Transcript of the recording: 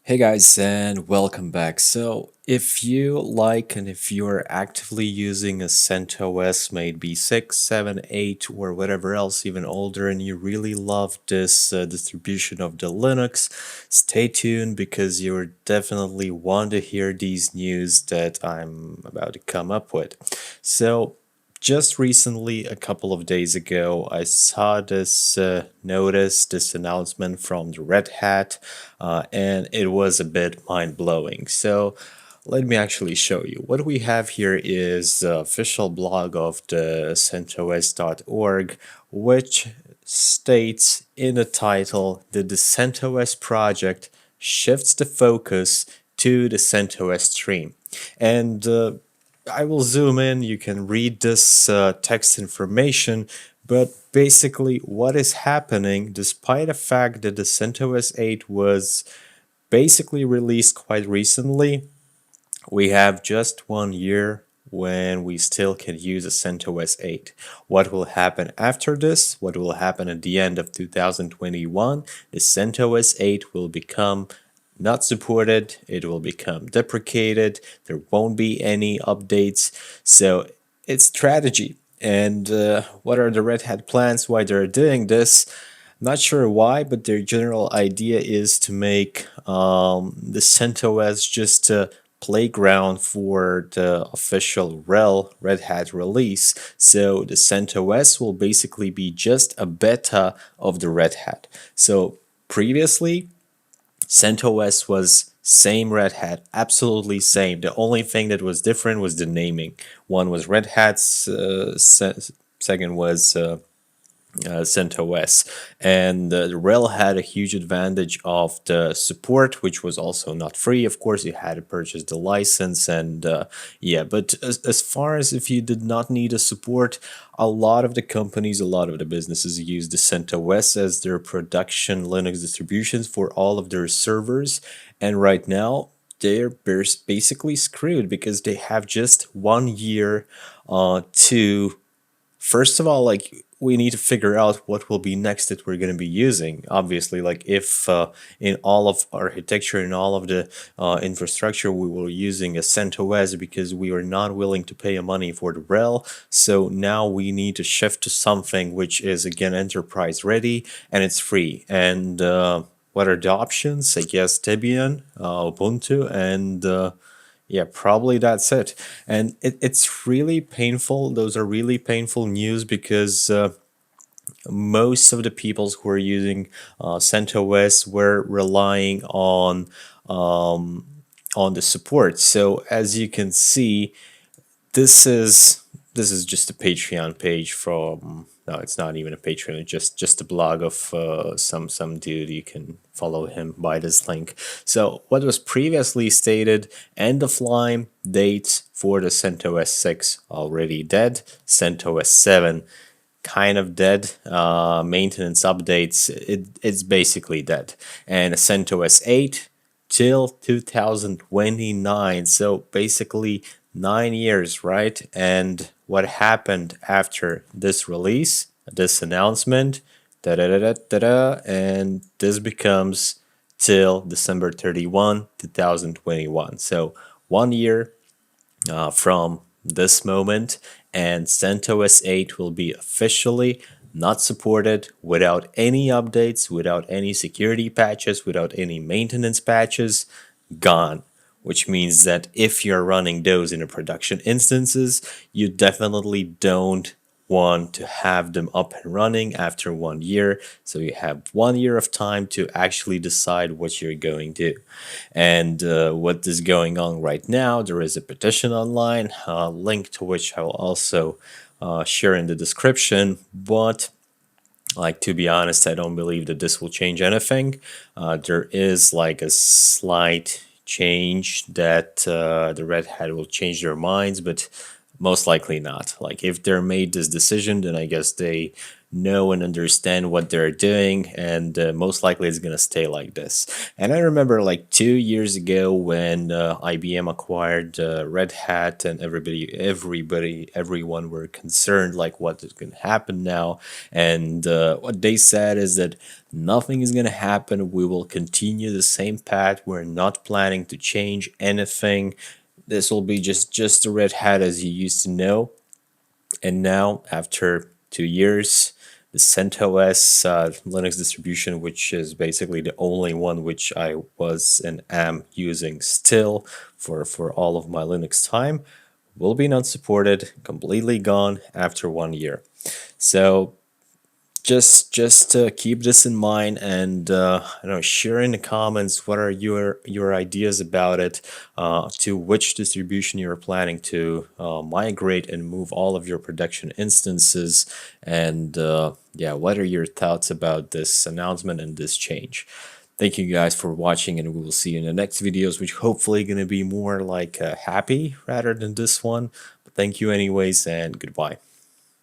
Hey guys, and welcome back. So, if you like and if you're actively using a CentOS, maybe 6, 7, 8, or whatever else, even older, and you really love this distribution of the Linux, stay tuned because you definitely want to hear these news that I'm about to come up with. So, just recently, a couple of days ago, I saw this notice, this announcement from the RedHat, and it was a bit mind-blowing. So let me actually show you. What we have here is the official blog of the CentOS.org, which states in the title that the CentOS project shifts the focus to the CentOS stream. And I will zoom in, you can read this text information, but basically what is happening, despite the fact that the CentOS 8 was basically released quite recently, we have just 1 year when we still can use a CentOS 8. What will happen after this? What will happen at the end of 2021? The CentOS 8 will become not supported, it will become deprecated, there won't be any updates. So it's strategy. And what are the Red Hat plans, why they're doing this? Not sure why, but their general idea is to make the CentOS just a playground for the official RHEL Red Hat release. So the CentOS will basically be just a beta of the Red Hat. So previously, CentOS was same Red Hat, absolutely same. The only thing that was different was the naming. One was Red Hat's, second was CentOS, and the RHEL had a huge advantage of the support, which was also not free. Of course, you had to purchase the license, and yeah. But as far as if you did not need a support, a lot of the companies, a lot of the businesses use the CentOS as their production Linux distributions for all of their servers, and right now they're basically screwed because they have just 1 year to. First of all, like we need to figure out what will be next that we're going to be using. Obviously, like if in all of architecture and all of the infrastructure we were using a CentOS because we were not willing to pay money for the RHEL, so now we need to shift to something which is again enterprise ready and it's free. And what are the options? I guess Debian, Ubuntu, and yeah, probably that's it. And it's really painful. Those are really painful news because most of the people who are using CentOS were relying on the support. So as you can see, this is just a Patreon page from. No, it's not even a Patreon. It's just a blog of some dude. You can follow him by this link. So what was previously stated: end of line dates for the CentOS 6 already dead. CentOS 7 kind of dead. Maintenance updates, it's basically dead. And CentOS 8 till 2029. So basically 9 years, right? And what happened after this release, this announcement, da da da da da da, and this becomes till December 31, 2021. So 1 year from this moment, and CentOS 8 will be officially not supported without any updates, without any security patches, without any maintenance patches, gone. Which means that if you're running those in a production instances, you definitely don't want to have them up and running after 1 year. So you have 1 year of time to actually decide what you're going to do. And what is going on right now, there is a petition online, a link to which I will also share in the description. But like, to be honest, I don't believe that this will change anything. There is like a slight change that the Red Hat will change their minds, but Most likely not. Like if they're made this decision, then I guess they know and understand what they're doing, and most likely it's gonna stay like this. And I remember like 2 years ago when IBM acquired Red Hat, and everyone were concerned like what is gonna happen now. And what they said is that nothing is gonna happen. We will continue the same path. We're not planning to change anything. This will be just a Red Hat as you used to know. And now, after 2 years, the CentOS Linux distribution, which is basically the only one which I was and am using still for all of my Linux time, will be not supported, completely gone after 1 year. So just keep this in mind, and share in the comments what are your ideas about it, to which distribution you're planning to migrate and move all of your production instances, and yeah, what are your thoughts about this announcement and this change. Thank you guys for watching, and we will see you in the next videos, which hopefully going to be more like happy rather than this one. But thank you anyways, and goodbye.